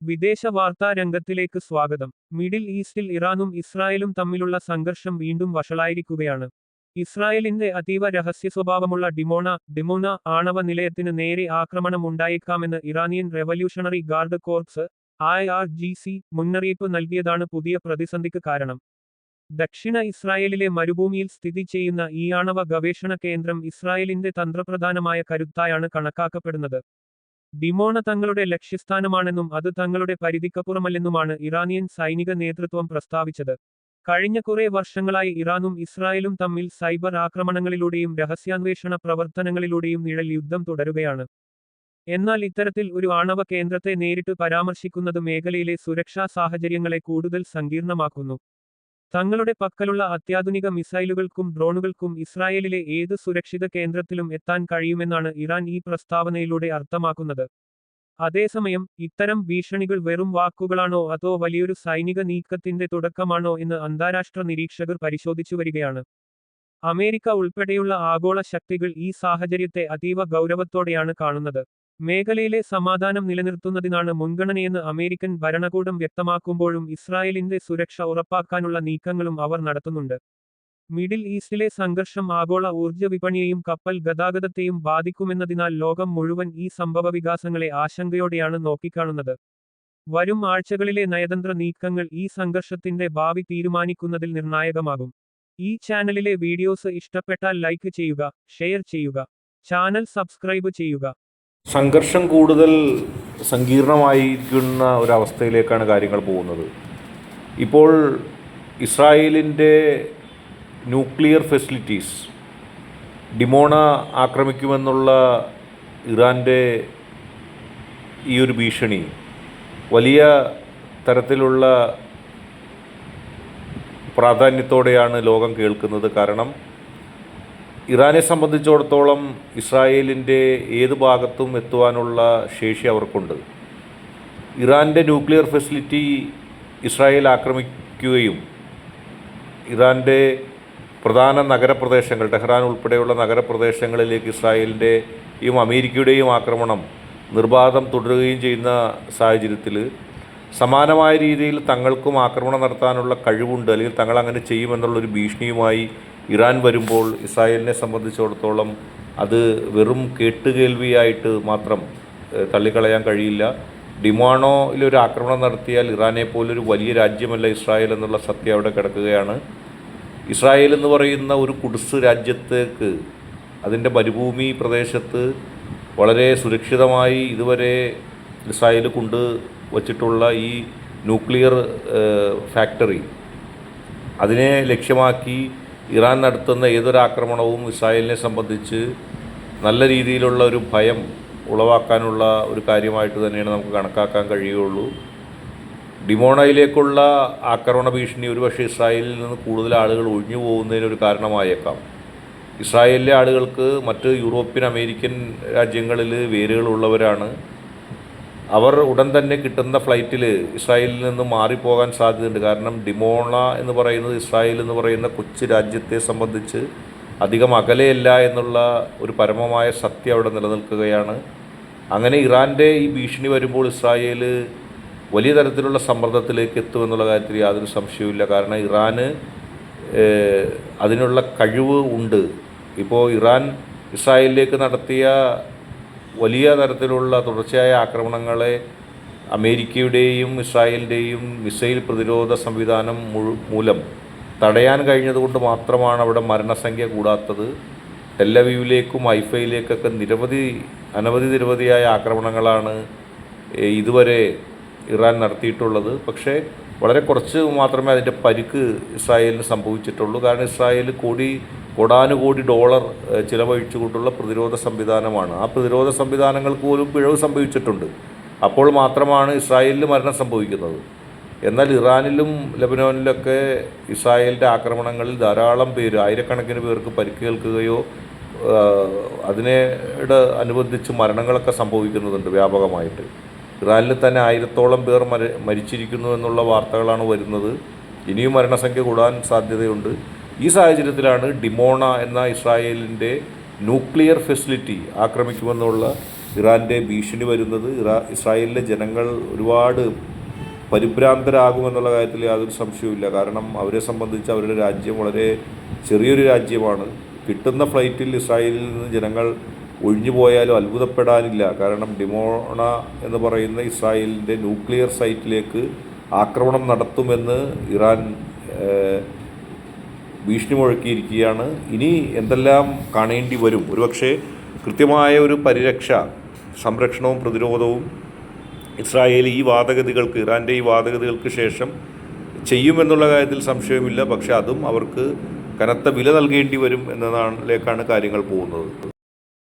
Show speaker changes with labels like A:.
A: വിദേശ വാർത്താ രംഗത്തിലേക്ക് സ്വാഗതം. മിഡിൽ ഈസ്റ്റിൽ ഇറാനും ഇസ്രായേലും തമ്മിലുള്ള സംഘർഷം വീണ്ടും വഷളായിരിക്കുകയാണ്. ഇസ്രായേലിന്റെ അതീവ രഹസ്യ സ്വഭാവമുള്ള ഡിമോണ ആണവ നിലയത്തിന് നേരെ ആക്രമണം ഉണ്ടായേക്കാമെന്ന് Iranian revolutionary guard corps IRGC മുന്നറിയിപ്പ് നൽകിയതാണ് പുതിയ പ്രതിസന്ധിക്ക് കാരണം. ദക്ഷിണ ഇസ്രായേലിലെ മരുഭൂമിയിൽ സ്ഥിതി ചെയ്യുന്ന ഈ ആണവ ഗവേഷണ കേന്ദ്രം ഇസ്രായേലിന്റെ തന്ത്രപ്രധാനമായ കരുത്തായാണ് കണക്കാക്കപ്പെടുന്നത്. ഡിമോണ തങ്ങളുടെ ലക്ഷ്യസ്ഥാനമാണെന്നും അത് തങ്ങളുടെ പരിധിക്കപ്പുറമല്ലെന്നുമാണ് ഇറാനിയൻ സൈനിക നേതൃത്വം പ്രസ്താവിച്ചത്. കഴിഞ്ഞ കുറെ വർഷങ്ങളായി ഇറാനും ഇസ്രായേലും തമ്മിൽ സൈബർ ആക്രമണങ്ങളിലൂടെയും രഹസ്യാന്വേഷണ പ്രവർത്തനങ്ങളിലൂടെയും നിഴൽ യുദ്ധം തുടരുകയാണ്. എന്നാൽ ഇത്തരത്തിൽ ഒരു ആണവ കേന്ദ്രത്തെ നേരിട്ട് പരാമർശിക്കുന്നത് മേഖലയിലെ സുരക്ഷാ സാഹചര്യങ്ങളെ കൂടുതൽ സങ്കീർണമാക്കുന്നു. തങ്ങളുടെ പക്കലുള്ള അത്യാധുനിക മിസൈലുകൾക്കും ഡ്രോണുകൾക്കും ഇസ്രായേലിലെ ഏത് സുരക്ഷിത കേന്ദ്രത്തിലും എത്താൻ കഴിയുമെന്നാണ് ഇറാൻ ഈ പ്രസ്താവനയിലൂടെ അർത്ഥമാക്കുന്നത്. അതേസമയം ഇത്തരം ഭീഷണികൾ വെറും വാക്കുകളാണോ അതോ വലിയൊരു സൈനിക നീക്കത്തിന്റെ തുടക്കമാണോ എന്ന് അന്താരാഷ്ട്ര നിരീക്ഷകർ പരിശോധിച്ചു വരികയാണ്. അമേരിക്ക ഉൾപ്പെടെയുള്ള ആഗോള ശക്തികൾ ഈ സാഹചര്യത്തെ അതീവ ഗൗരവത്തോടെയാണ് കാണുന്നത്. മേഖലയിലെ സമാധാനം നിലനിർത്തുന്നതിനാണ് മുൻഗണനയെന്ന് അമേരിക്കൻ ഭരണകൂടം വ്യക്തമാക്കുമ്പോഴും ഇസ്രായേലിന്റെ സുരക്ഷ ഉറപ്പാക്കാനുള്ള നീക്കങ്ങളും അവർ നടത്തുന്നുണ്ട്. മിഡിൽ ഈസ്റ്റിലെ സംഘർഷം ആഗോള ഊർജ്ജ വിപണിയെയും കപ്പൽ ഗതാഗതത്തെയും ബാധിക്കുമെന്നതിനാൽ ലോകം മുഴുവൻ ഈ സംഭവവികാസങ്ങളെ ആശങ്കയോടെയാണ് നോക്കിക്കാണുന്നത്. വരും ആഴ്ചകളിലെ നയതന്ത്ര നീക്കങ്ങൾ ഈ സംഘർഷത്തിന്റെ ഭാവി തീരുമാനിക്കുന്നതിൽ നിർണായകമാകും. ഈ ചാനലിലെ വീഡിയോസ് ഇഷ്ടപ്പെട്ടാൽ ലൈക്ക് ചെയ്യുക, ഷെയർ ചെയ്യുക, ചാനൽ സബ്സ്ക്രൈബ് ചെയ്യുക.
B: സംഘർഷം കൂടുതൽ സങ്കീർണമായിരിക്കുന്ന ഒരവസ്ഥയിലേക്കാണ് കാര്യങ്ങൾ പോകുന്നത്. ഇപ്പോൾ ഇസ്രായേലിൻ്റെ ന്യൂക്ലിയർ ഫെസിലിറ്റീസ് ഡിമോണ ആക്രമിക്കുമെന്നുള്ള ഇറാൻ്റെ ഈ ഒരു ഭീഷണി വലിയ തരത്തിലുള്ള പ്രാധാന്യത്തോടെയാണ് ലോകം കേൾക്കുന്നത്. കാരണം ഇറാനെ സംബന്ധിച്ചിടത്തോളം ഇസ്രായേലിൻ്റെ ഏത് ഭാഗത്തും എത്തുവാനുള്ള ശേഷി അവർക്കുണ്ട്. ഇറാൻ്റെ ന്യൂക്ലിയർ ഫെസിലിറ്റി ഇസ്രായേൽ ആക്രമിക്കുകയും ഇറാൻ്റെ പ്രധാന നഗരപ്രദേശങ്ങൾ ടെഹ്റാൻ ഉൾപ്പെടെയുള്ള നഗരപ്രദേശങ്ങളിലേക്ക് ഇസ്രായേലിൻ്റെയും അമേരിക്കയുടെയും ആക്രമണം നിർബാധം തുടരുകയും ചെയ്യുന്ന സാഹചര്യത്തിൽ സമാനമായ രീതിയിൽ തങ്ങൾക്കും ആക്രമണം നടത്താനുള്ള കഴിവുണ്ട്, അല്ലെങ്കിൽ തങ്ങൾ അങ്ങനെ ചെയ്യുമെന്നുള്ളൊരു ഭീഷണിയുമായി ഇറാൻ വരുമ്പോൾ ഇസ്രായേലിനെ സംബന്ധിച്ചിടത്തോളം അത് വെറും കേട്ടുകേൾവിയായിട്ട് മാത്രം തള്ളിക്കളയാൻ കഴിയില്ല. ഡിമോണയിലൊരു ആക്രമണം നടത്തിയാൽ ഇറാനെ പോലൊരു വലിയ രാജ്യമല്ല ഇസ്രായേൽ എന്നുള്ള സത്യം അവിടെ കിടക്കുകയാണ്. ഇസ്രായേൽ എന്ന് പറയുന്ന ഒരു കുടുസ് രാജ്യത്തേക്ക് അതിൻ്റെ മരുഭൂമി പ്രദേശത്ത് വളരെ സുരക്ഷിതമായി ഇതുവരെ ഇസ്രായേൽ കൊണ്ട് വച്ചിട്ടുള്ള ഈ ന്യൂക്ലിയർ ഫാക്ടറി, അതിനെ ലക്ഷ്യമാക്കി ഇറാൻ നടത്തുന്ന ഏതൊരാക്രമണവും ഇസ്രായേലിനെ സംബന്ധിച്ച് നല്ല രീതിയിലുള്ള ഒരു ഭയം ഉളവാക്കാനുള്ള ഒരു കാര്യമായിട്ട് തന്നെയാണ് നമുക്ക് കണക്കാക്കാൻ കഴിയുകയുള്ളൂ. ഡിമോണയിലേക്കുള്ള ആക്രമണ ഭീഷണി ഒരുപക്ഷെ ഇസ്രായേലിൽ നിന്ന് കൂടുതൽ ആളുകൾ ഒഴിഞ്ഞു പോകുന്നതിനൊരു കാരണമായേക്കാം. ഇസ്രായേലിലെ ആളുകൾക്ക് മറ്റ് യൂറോപ്യൻ അമേരിക്കൻ രാജ്യങ്ങളിൽ വേരുകളുള്ളവരാണ്. അവർ ഉടൻ തന്നെ കിട്ടുന്ന ഫ്ലൈറ്റിൽ ഇസ്രായേലിൽ നിന്ന് മാറിപ്പോകാൻ സാധ്യതയുണ്ട്. കാരണം ഡിമോണ എന്ന് പറയുന്നത് ഇസ്രായേൽ എന്ന് പറയുന്ന കൊച്ചു രാജ്യത്തെ സംബന്ധിച്ച് അധികം അകലെയല്ല എന്നുള്ള ഒരു പരമമായ സത്യം അവിടെ നിലനിൽക്കുകയാണ്. അങ്ങനെ ഇറാൻ്റെ ഈ ഭീഷണി വരുമ്പോൾ ഇസ്രായേൽ വലിയ തരത്തിലുള്ള സമ്മർദ്ദത്തിലേക്ക് എത്തുമെന്നുള്ള കാര്യത്തിൽ യാതൊരു സംശയവുമില്ല. കാരണം ഇറാന് അതിനുള്ള കഴിവ് ഉണ്ട്. ഇപ്പോൾ ഇറാൻ ഇസ്രായേലിലേക്ക് നടത്തിയ വലിയ തരത്തിലുള്ള തുടർച്ചയായ ആക്രമണങ്ങളെ അമേരിക്കയുടെയും ഇസ്രായേലിൻ്റെയും മിസൈൽ പ്രതിരോധ സംവിധാനം മൂലം തടയാൻ കഴിഞ്ഞതുകൊണ്ട് മാത്രമാണ് അവിടെ മരണസംഖ്യ കൂടാത്തത്. ടെല്ലവീവിലേക്കും ഹൈഫയിലേക്കൊക്കെ നിരവധിയായ ആക്രമണങ്ങളാണ് ഇതുവരെ ഇറാൻ നടത്തിയിട്ടുള്ളത്. പക്ഷേ വളരെ കുറച്ച് മാത്രമേ അതിൻ്റെ പരിക്ക് ഇസ്രായേലിന് സംഭവിച്ചിട്ടുള്ളൂ. കാരണം ഇസ്രായേൽ കോടാനുകോടി ഡോളർ ചിലവഴിച്ചുകൊണ്ടുള്ള പ്രതിരോധ സംവിധാനമാണ്. ആ പ്രതിരോധ സംവിധാനങ്ങൾക്ക് പോലും പിഴവ് സംഭവിച്ചിട്ടുണ്ട്. അപ്പോൾ മാത്രമാണ് ഇസ്രായേലിന് മരണം സംഭവിക്കുന്നത്. എന്നാൽ ഇറാനിലും ലെബനോനിലൊക്കെ ഇസ്രായേലിൻ്റെ ആക്രമണങ്ങളിൽ ധാരാളം പേര്, ആയിരക്കണക്കിന് പേർക്ക് പരിക്കേൽക്കുകയോ അതിനോട് അനുബന്ധിച്ച് മരണങ്ങളൊക്കെ സംഭവിക്കുന്നുണ്ട് വ്യാപകമായിട്ട്. ഇറാനിൽ തന്നെ 1000-ഓളം പേർ മരിച്ചിരിക്കുന്നു എന്നുള്ള വാർത്തകളാണ് വരുന്നത്. ഇനിയും മരണസംഖ്യ കൂടാൻ സാധ്യതയുണ്ട്. ഈ സാഹചര്യത്തിലാണ് ഡിമോണ എന്ന ഇസ്രായേലിൻ്റെ ന്യൂക്ലിയർ ഫെസിലിറ്റി ആക്രമിക്കുമെന്നുള്ള ഇറാൻ്റെ ഭീഷണി വരുന്നത് ഇസ്രായേലിലെ ജനങ്ങൾ ഒരുപാട് പരിഭ്രാന്തരാകുമെന്നുള്ള കാര്യത്തിൽ യാതൊരു സംശയവുമില്ല. കാരണം അവരെ സംബന്ധിച്ച് അവരുടെ രാജ്യം വളരെ ചെറിയൊരു രാജ്യമാണ്. കിട്ടുന്ന ഫ്ലൈറ്റിൽ ഇസ്രായേലിൽ നിന്ന് ജനങ്ങൾ ഒഴിഞ്ഞു പോയാലും അത്ഭുതപ്പെടാനില്ല. കാരണം ഡിമോണ എന്ന് പറയുന്ന ഇസ്രായേലിൻ്റെ ന്യൂക്ലിയർ സൈറ്റിലേക്ക് ആക്രമണം നടത്തുമെന്ന് ഇറാൻ ഭീഷണി മുഴക്കിയിരിക്കുകയാണ്. ഇനി എന്തെല്ലാം കാണേണ്ടി വരും. ഒരുപക്ഷെ കൃത്യമായ ഒരു പരിരക്ഷ, സംരക്ഷണവും പ്രതിരോധവും ഇസ്രായേൽ ഈ വാദഗതികൾക്ക്, ഇറാൻ്റെ ഈ വാദഗതികൾക്ക് ശേഷം ചെയ്യുമെന്നുള്ള കാര്യത്തിൽ സംശയമില്ല. പക്ഷേ അതും അവർക്ക് കനത്ത വില നൽകേണ്ടി വരും എന്നതിലേക്കാണ് കാര്യങ്ങൾ പോകുന്നത്.